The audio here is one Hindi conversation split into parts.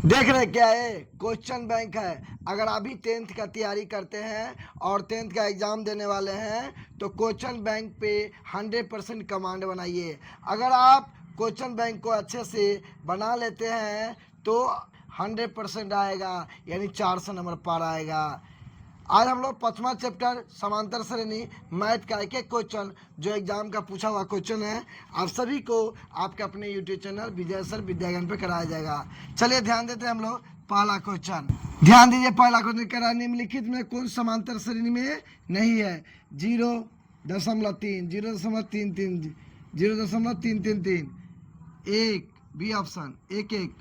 देख रहे क्या है, क्वेश्चन बैंक है। अगर अभी 10th का तैयारी करते हैं और 10th का एग्ज़ाम देने वाले हैं तो क्वेश्चन बैंक पे 100% कमांड बनाइए। अगर आप क्वेश्चन बैंक को अच्छे से बना लेते हैं तो 100% आएगा, यानी 400 नंबर पार आएगा। आज हम लोग 5वां चैप्टर समांतर श्रेणी मैथ का एक एक क्वेश्चन जो एग्जाम का पूछा हुआ क्वेश्चन है आप सभी को आपके अपने यूट्यूब चैनल विजय सर विद्याज्ञान पे कराया जाएगा। चलिए ध्यान देते हैं हम लोग पहला क्वेश्चन। ध्यान दीजिए, पहला क्वेश्चन कह रहा है निम्नलिखित में कौन समांतर श्रेणी में नहीं है। 0.3, 0.33, 0.333, एक बी ऑप्शन, एक एक,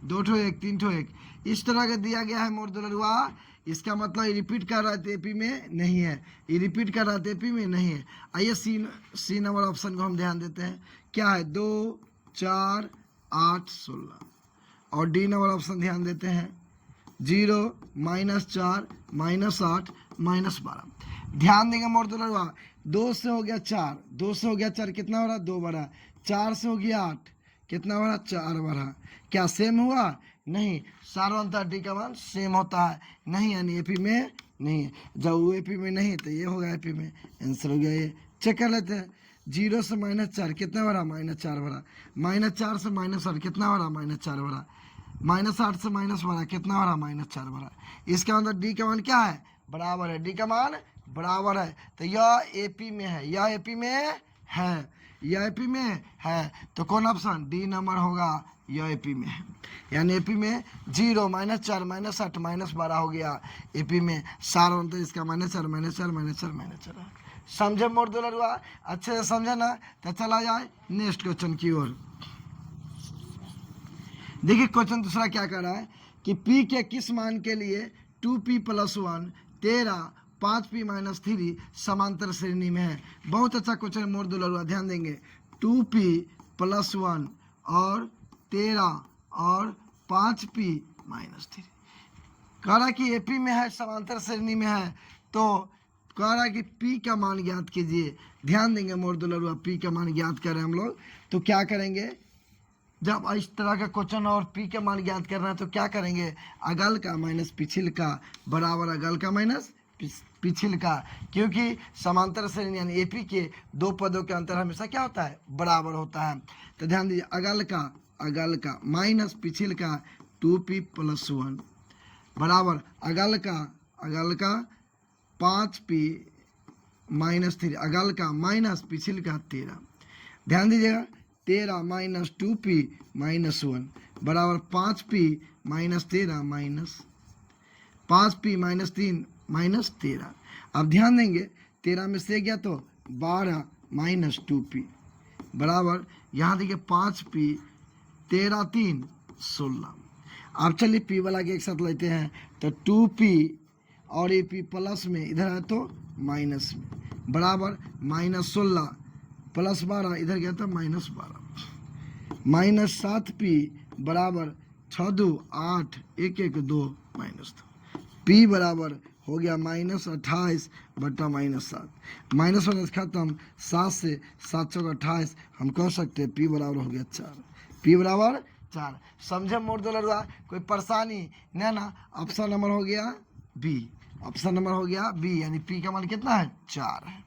दो ठो एक, तीन ठो एक, इस तरह का दिया गया है मोर दुलरुआ। इसका मतलब ये रिपीट कर रहा है एपी में नहीं है, ये रिपीट कर रहा है एपी में नहीं है। आइए सी नंबर ऑप्शन को हम ध्यान देते हैं, क्या है 2, 4, 8, 16। और डी नंबर ऑप्शन ध्यान देते हैं 0, -4, -8, -12। ध्यान देंगे मोर दुलरुआ, 2 से हो गया 4, 2 से हो गया 4, कितना हो रहा 2 बढ़ा, 4 से हो गया 8, कितना बढ़ा 4 बढ़ा। क्या सेम हुआ? नहीं, सार्वंतर डी का मान सेम होता है नहीं, यानी एपी में नहीं है। जब वो एपी में नहीं तो ये होगा एपी में, आंसर हो गया ये। चेक कर लेते हैं, 0 से -4 कितना बढ़ा, -4 बढ़ा, -4 से -8 कितना बढ़ा, -4 बढ़ा, -8 से माइनस बढ़ा कितना बढ़ा, -4 बढ़ा। इसका मतलब डी का मान क्या है, बराबर है, डी का मान बराबर है। तो यह एपी में है, यह एपी में है, यह एपी में है, तो कौन ऑप्शन डी नंबर होगा, यह एपी में है। यानी एपी में 0, -4, -8, -12 हो गया एपी में, सार बनता है इसका -4, -4, -4, -4। समझे मोर दुलरुआ? अच्छे से समझे ना? तो चला जाए नेक्स्ट क्वेश्चन की ओर। देखिए क्वेश्चन दूसरा क्या कर रहा है कि p के किस मान के लिए 2p + 1 13 5p - 3 समांतर श्रेणी में है। बहुत अच्छा क्वेश्चन मोर दुलरुआ, ध्यान देंगे। 2p + 1 और 13 और 5p - 3 कह रहा कि एपी में है, समांतर श्रेणी में है, तो कह रहा कि p का मान ज्ञात कीजिए। ध्यान देंगे मोर दुलरुआ, p का मान ज्ञात करें हम लोग तो क्या करेंगे, जब इस तरह का क्वेश्चन और p के मान ज्ञात करना है तो क्या करेंगे, अगल का माइनस पिछिल का बराबर अगल का माइनस पिछिल का, क्योंकि समांतर श्रेणी यानी एपी के दो पदों के अंतर हमेशा क्या होता है, बराबर होता है। तो ध्यान दीजिए, अगल का माइनस पिछिल का 2p + 1 बराबर अगल का 5p - 3, अगल का माइनस पिछिल का 13। ध्यान दीजिएगा, 13 - 2p - 1 बराबर 5p - 13 - 5p - 3 - 13। अब ध्यान देंगे 13 में से गया तो 12 - 2p बराबर, यहाँ देखिए 5p 13 3 16। अब चलिए p वाला के एक साथ लेते हैं तो 2p और ये p प्लस में इधर है तो माइनस में बराबर -16 + 12 इधर गया तो -12 -7p बराबर 6 2 8 1 1 2 -2 p बराबर हो गया -28 बटा -7, माइनस खत्म, 7 से 7 चौक 28, हम कह सकते हैं p बराबर हो गया 4, p बराबर 4। समझे मोर दुलरुआ? कोई परेशानी नहीं ना? ऑप्शन नंबर हो गया बी, ऑप्शन नंबर हो गया बी, यानी p का मान कितना है, 4 है।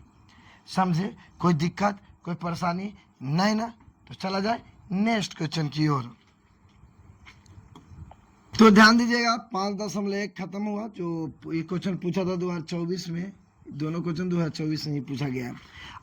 समझे? कोई दिक्कत कोई परेशानी नहीं ना? तो चला जाए नेक्स्ट क्वेश्चन की ओर। तो ध्यान दीजिएगा 5.1 खत्म हुआ, जो ये क्वेश्चन पूछा था 2024 में, दोनों क्वेश्चन 2024 में ही पूछा गया है।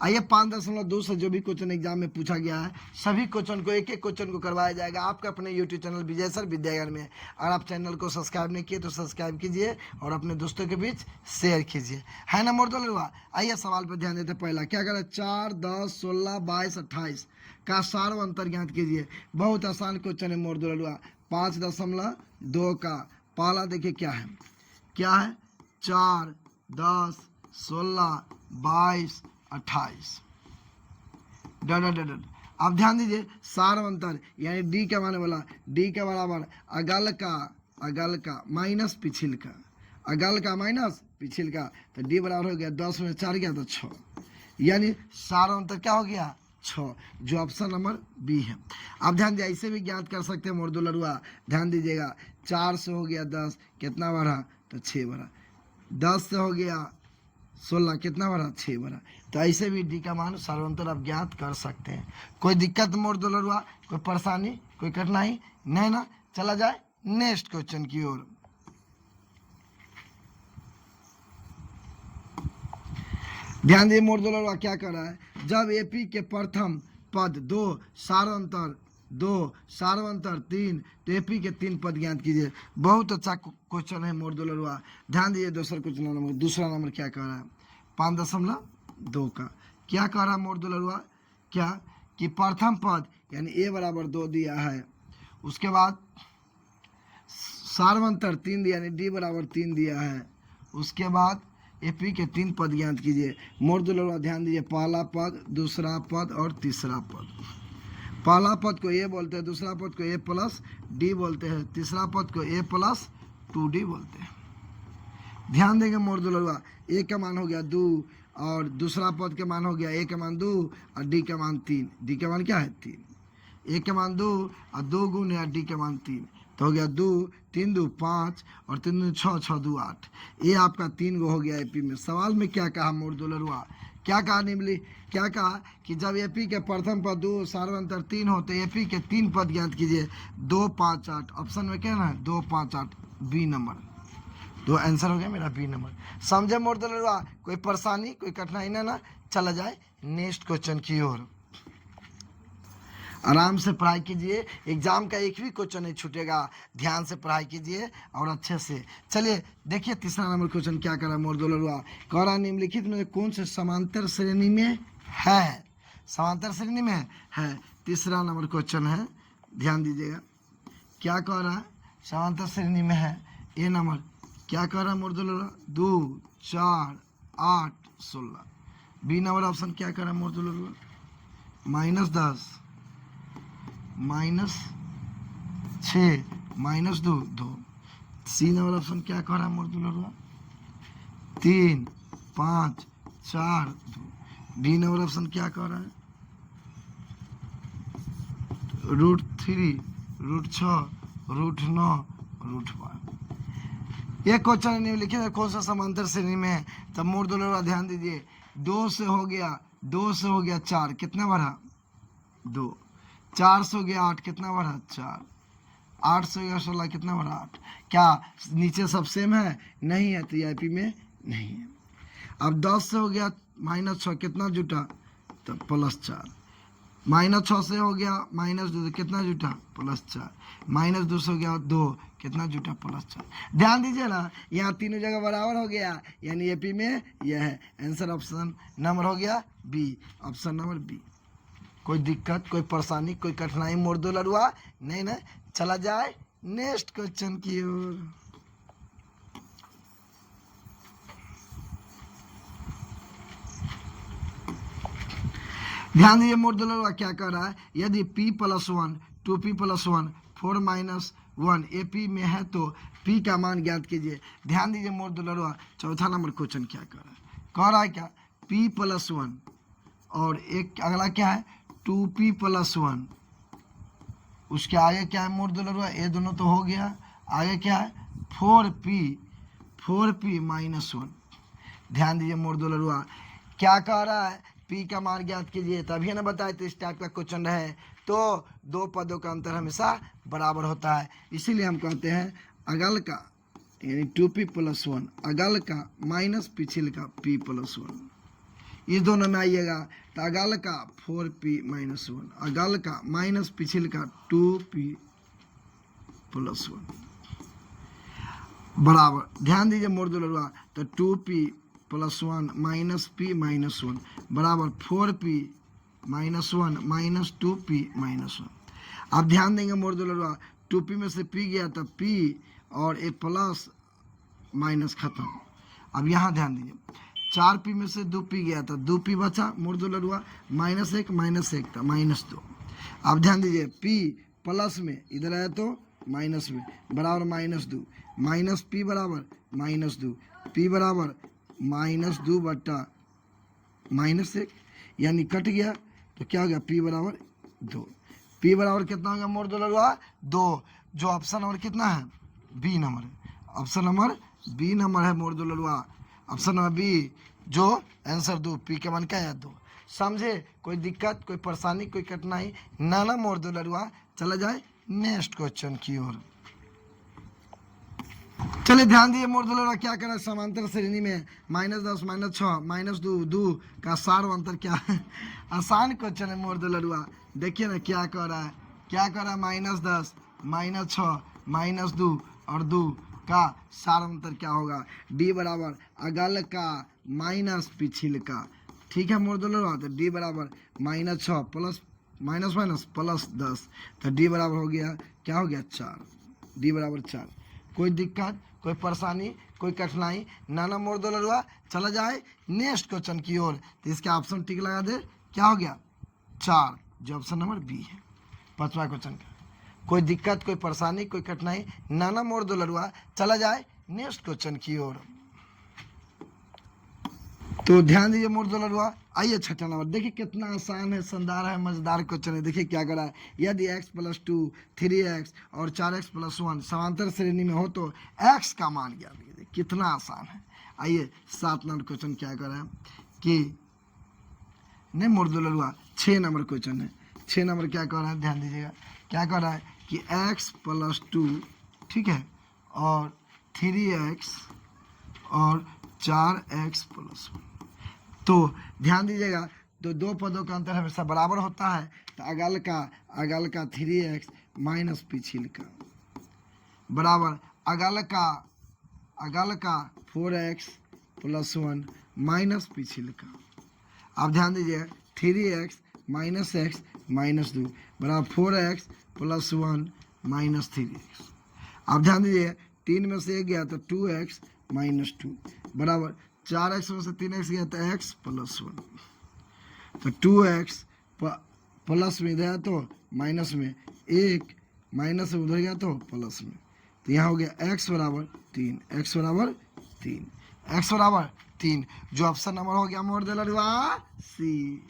आइए 5.2 से जो भी क्वेश्चन एग्जाम में पूछा गया है सभी क्वेश्चन को एक एक क्वेश्चन को करवाया जाएगा आपके अपने यूट्यूब चैनल विजय सर विद्याज्ञान में। अगर आप चैनल को सब्सक्राइब नहीं किए तो सब्सक्राइब कीजिए और अपने दोस्तों के बीच शेयर कीजिए, है ना मोर दुलरुआ? आइए सवाल पर ध्यान देते। पहला क्या करें, 4 10 16 22 28 का सार्व अंतर ज्ञात कीजिए। बहुत आसान क्वेश्चन है मोर दुलरुआ। 5.2 का पहला देखिए क्या है, 4 10 16 22 28 डन। अब ध्यान दीजिए, सार्व अंतर यानी डी के माने वाला, डी के बराबर अगल का माइनस पिछिल का, अगल का माइनस पिछिल का, तो डी बराबर हो गया 10 में 4 गया तो 6, यानी सार्व अंतर क्या हो गया 6, जो ऑप्शन नंबर बी है। अब ध्यान दीजिए, ऐसे भी ज्ञात कर सकते हैं मोर दुलरुआ, ध्यान दीजिएगा 4 से हो गया 10, कितना बढ़ा तो 6 बढ़ा। 10 से हो गया 16, कितना बढ़ा 6 बढ़ा। तो ऐसे भी डी का मान सर्वंतर आप ज्ञात कर सकते हैं। कोई दिक्कत मोर दुलरुआ, कोई परेशानी, कोई कठिनाई नहीं ना। चला जाए नेक्स्ट क्वेश्चन की ओर। ध्यान दिए मोर दुलरुआ क्या कर रहा है, जब एपी के प्रथम पद 2 सारांतर 3 तो एपी के 3 पद ज्ञात कीजिए। बहुत अच्छा क्वेश्चन है मोर दुलरुआ। ध्यान दीजिए दूसरा क्वेश्चन नंबर, दूसरा नंबर क्या कह रहा है 5.2 का क्या कह रहा है मोर दुलरुआ, क्या कि प्रथम पद यानी ए बराबर 2 दिया है, उसके बाद सार्वंतर 3 दिया यानी डी बराबर 3 दिया है, उसके बाद एपी के 3 पद ज्ञात कीजिए। मोर दुलरुआ ध्यान दीजिए, पहला पद, दूसरा पद और तीसरा पद। पहला पद को ए बोलते हैं, दूसरा पद को ए प्लस डी बोलते हैं, तीसरा पद को ए प्लस 2d बोलते हैं। ध्यान देंगे मोर दुलरुआ, ए का मान हो गया 2 और दूसरा पद के मान हो गया ए का मान 2 और डी का मान 3। डी का मान क्या है 3, ए का मान 2 और 2 गुण या डी का मान 3 तो हो गया 2, 3 2 5 और 3 2 6, 6 2 8। ये आपका 3 गो हो गया एपी में। सवाल में क्या कहा मोर दुलरुआ, क्या कहा निम्नलिखित, क्या कहा कि जब एपी के प्रथम पद 2 सार्वंतर 3 हो तो एपी के 3 पद ज्ञात कीजिए। 2 5 8 ऑप्शन में क्या है 2 5 8 बी नंबर, तो आंसर हो गया मेरा बी नंबर। समझे मोर दुलरुआ, कोई परेशानी कोई कठिनाई ना। चला जाए नेक्स्ट क्वेश्चन की ओर। आराम से पढ़ाई कीजिए, एग्जाम का एक भी क्वेश्चन नहीं छूटेगा। ध्यान से पढ़ाई कीजिए और अच्छे से। चलिए देखिए तीसरा नंबर क्वेश्चन क्या कर रहा है मोर दुलरुआ, कह रहा निम्नलिखित में कौन से समांतर श्रेणी में है, समांतर श्रेणी में है। तीसरा नंबर क्वेश्चन है, ध्यान दीजिएगा क्या कह रहा है, समांतर श्रेणी में है। ए नंबर क्या कह रहा है मोर दुलरुआ 2 4 8 16। बी नंबर ऑप्शन क्या कर रहा है मोर दुलरुआ -10 -6 -2 2। सी नंबर ऑप्शन क्या कह रहा है मोर दुलरुआ 3 5 4 2। डी नंबर ऑप्शन क्या कह रहा है √3 √6 √9 √5। ये क्वेश्चन निम्नलिखित है कौन सा समांतर श्रेणी में है। तब मोर दुलरुआ ध्यान दीजिए, 2 से हो गया 4, कितना बढ़ा 2, 4 से हो गया 8, कितना बढ़ा 4, 8 से हो गया 16, कितना बढ़ा 8। क्या नीचे सब सेम है, नहीं है तो आईपी में नहीं है। अब 10 से हो गया -6, कितना जुटा तो +4, -6 से हो गया -2 कितना जुटा +4, -2 से हो गया 2 कितना जुटा +4। ध्यान दीजिए ना, यहाँ तीनों जगह बराबर हो गया यानी एपी में यह है। आंसर ऑप्शन नंबर हो गया बी, ऑप्शन नंबर बी। कोई दिक्कत कोई परेशानी कोई कठिनाई मोर दुलरुआ नहीं ना। चला जाए नेक्स्ट क्वेश्चन की ओर। ध्यान दीजिए मोर दुलरुआ क्या कह रहा है, यदि p + 1 2p + 1 4 - 1 एपी में है तो p का मान ज्ञात कीजिए। ध्यान दीजिए मोर दुलरुआ, चौथा नंबर क्वेश्चन क्या कह रहा है क्या p + 1 और एक अगला क्या है 2p + 1, उसके आगे क्या है मोर दुलरुआ, ये दोनों तो हो गया, आगे क्या है 4p -1। ध्यान दीजिए मोर दुलरुआ क्या कह रहा है, p का मान ज्ञात कीजिए। तभी ना बताए तो इस टाइप का क्वेश्चन रहे तो दो पदों का अंतर हमेशा बराबर होता है, इसीलिए हम कहते हैं अगल का यानी 2p + 1 अगल का माइनस पिछले का p + 1, ये दोनों में आइएगा तो अगल का 4p - 1 अगल का माइनस पिछले का 2p + 1 बराबर। ध्यान दीजिए मोर दुलरुआ, तो 2p + 1 -p - 1 बराबर 4p - 1 -2p - 1। आप ध्यान देंगे मोर दुलरुआ, 2p में से p गया तो p और ए प्लस माइनस खत्म। अब यहाँ ध्यान दीजिए 4p में से 2p गया था 2p बचा मोर दुलरुआ -1 -1 था -2। अब ध्यान दीजिए p प्लस में इधर आया तो माइनस में बराबर -2 -p बराबर -2 p बराबर -2 बटा -1 यानी कट गया तो क्या हो गया p बराबर 2। p बराबर कितना हो गया मोर दुलरुआ 2, जो ऑप्शन नंबर कितना है बी नंबर है। ऑप्शन नंबर बी नंबर है मोर दुलरुआ, ऑप्शन नंबर बी जो आंसर 2, पी के मान क्या है 2। समझे? कोई दिक्कत, कोई परेशानी, कोई कठिनाई ना ना मोर दुलरुआ। चला जाए नेक्स्ट क्वेश्चन की ओर। चलिए ध्यान दिए मोर दुलरुआ क्या करा, समांतर श्रेणी में -10 -6 -2 2 का सार अंतर क्या है। आसान क्वेश्चन है मोर दुलरुआ। देखिए ना क्या कर रहा है, क्या कर रहा है, -10 -6 -2 और 2 का सार अंतर क्या होगा। डी बराबर अगल का माइनस पिछिल का। ठीक है मोर दुलरुआ, तो डी बराबर -6 प्लस माइनस माइनस प्लस 10, तो डी बराबर हो गया, क्या हो गया 4, डी बराबर 4। कोई दिक्कत, कोई परेशानी, कोई कठिनाई ना ना मोर दुलरुआ। चला जाए नेक्स्ट क्वेश्चन की ओर। तो इसका ऑप्शन टिक लगा दे, क्या हो गया 4, जो ऑप्शन नंबर बी है 5वां क्वेश्चन का। कोई दिक्कत, कोई परेशानी, कोई कठिनाई ना ना मोर दुलरुआ। चला जाए नेक्स्ट क्वेश्चन की ओर। तो ध्यान दीजिए मोर दुलरुआ। आइए छठा नंबर, देखिए कितना आसान है, शानदार है, मजेदार क्वेश्चन है। देखिए क्या करा है, यदि x + 2 3x और 4x + 1 समांतर श्रेणी में हो तो x का मान ज्ञात कीजिए। कितना आसान है। आइए 7 नंबर क्वेश्चन क्या करा है कि नहीं मोर दुलरुआ, 6 नंबर क्वेश्चन है। 6 नंबर क्या कर रहा है, ध्यान दीजिएगा क्या कर रहा है कि x + 2, ठीक है, और 3x और 4x + 1। तो ध्यान दीजिएगा, तो दो पदों का अंतर हमेशा बराबर होता है। तो अगल का 3x माइनस पिछिल का बराबर अगल का 4x + 1 माइनस पिछिल का। अब ध्यान दीजिए 3x - x - 2 बराबर 4x + 1 - 3x। अब ध्यान दीजिए 3 में से 1 गया तो 2x - 2 बराबर 4x में से 3x गया तो x + 1, तो 2x प्लस में इधर तो माइनस में, 1 माइनस में उधर गया तो प्लस में, तो यहाँ हो गया x बराबर 3, x बराबर 3, x बराबर 3, जो ऑप्शन नंबर हो गया मोर दुलरुआ सी।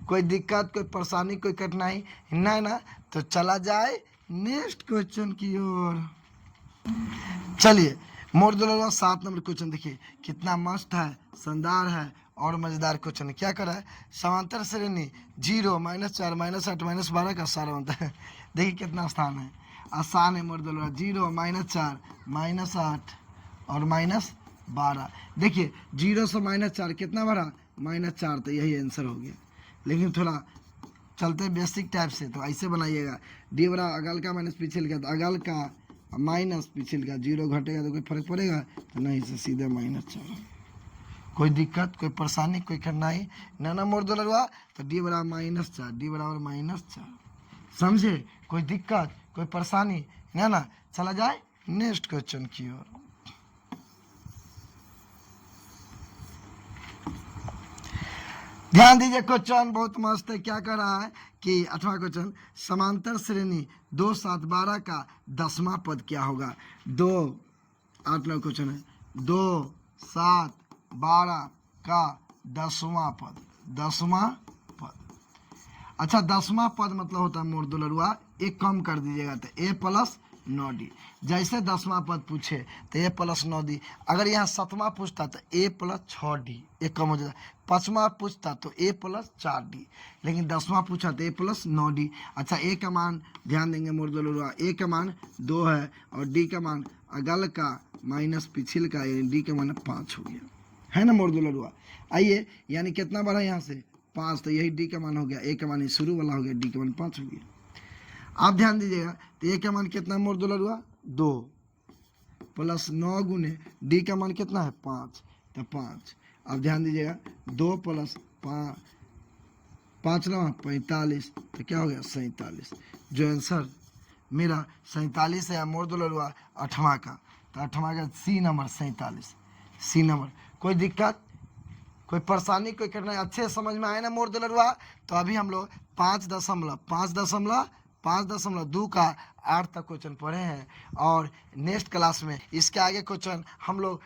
कोई दिक्कत, कोई परेशानी, कोई कठिनाई ना ना। तो चला जाए नेक्स्ट क्वेश्चन की ओर। चलिए मोर दुलरुआ 7 नंबर क्वेश्चन देखिए कितना मस्त है, शानदार है और मजेदार क्वेश्चन है। क्या करा है, समांतर श्रेणी 0 -4 -8 -12 का सार अंतर है। देखिए कितना आसान है, आसान है मोर दुलरुआ। 0 -4 -8 और -12। देखिए 0 से -4 कितना बड़ा, -4, तो यही आंसर हो गया। लेकिन थोड़ा चलते बेसिक टाइप से, तो ऐसे बनाइएगा, डी बराबर अगल का माइनस पिछिल का, तो अगल का माइनस पिछिल का, 0 घटेगा तो कोई फर्क पड़ेगा तो नहीं, से सीधे -4। कोई दिक्कत, कोई परेशानी, कोई कठिनाई ना ना मोर दुलरुआ। तो डी बराबर -4, डी बराबर -4। समझे? कोई दिक्कत, कोई परेशानी ना ना। चला जाए नेक्स्ट क्वेश्चन की ओर। ध्यान दीजिए क्वेश्चन बहुत मस्त है। क्या कर रहा है कि 8वां क्वेश्चन, समांतर श्रेणी 2 7 12 का 10वां पद क्या होगा। 8 नंबर क्वेश्चन है, 2 7 12 का 10वां पद, 10वां पद। अच्छा 10वां पद मतलब होता है मोर दुलरुआ, एक कम कर दीजिएगा तो a + 9d। जैसे 10वां पद पूछे तो a + 9d, अगर यहाँ 7वां पूछता तो a + 6d, एक कम हो जाता। 5वां पूछता तो a + 4d, लेकिन 10वां पूछा तो a + 9d। अच्छा a का मान ध्यान देंगे मोर दुलरुआ, a का मान 2 है और d का मान अगल का माइनस पिछिल का, यानी d का मान 5 हो गया, है ना मोर दुलरुआ। आइए यानी कितना बढ़ा यहाँ से 5, तो यही d का मान हो गया, a का मान शुरू वाला हो गया, d का मान 5 हो गया। आप ध्यान दीजिएगा, तो a का मान कितना मोर दुलरुआ 2 + 9 गुने d का मान कितना है 5, तो 5। अब ध्यान दीजिएगा 2 + 5 5 9 45, तो क्या हो गया 47, जो आंसर मेरा 47 है मोर दुलरुआ 8वां का। तो 8वां का सी नंबर 47, सी नंबर। कोई दिक्कत, कोई परेशानी, कोई कठिनाई अच्छे समझ में आए ना मोर दुलरुआ। तो अभी हम लोग 5.2 का 8 तक क्वेश्चन पढ़े हैं, और नेक्स्ट क्लास में इसके आगे क्वेश्चन हम लोग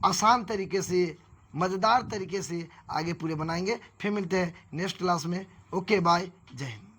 आसान तरीके से, मज़ेदार तरीके से आगे पूरे बनाएंगे। फिर मिलते हैं नेक्स्ट क्लास में। ओके बाय, जय हिंद।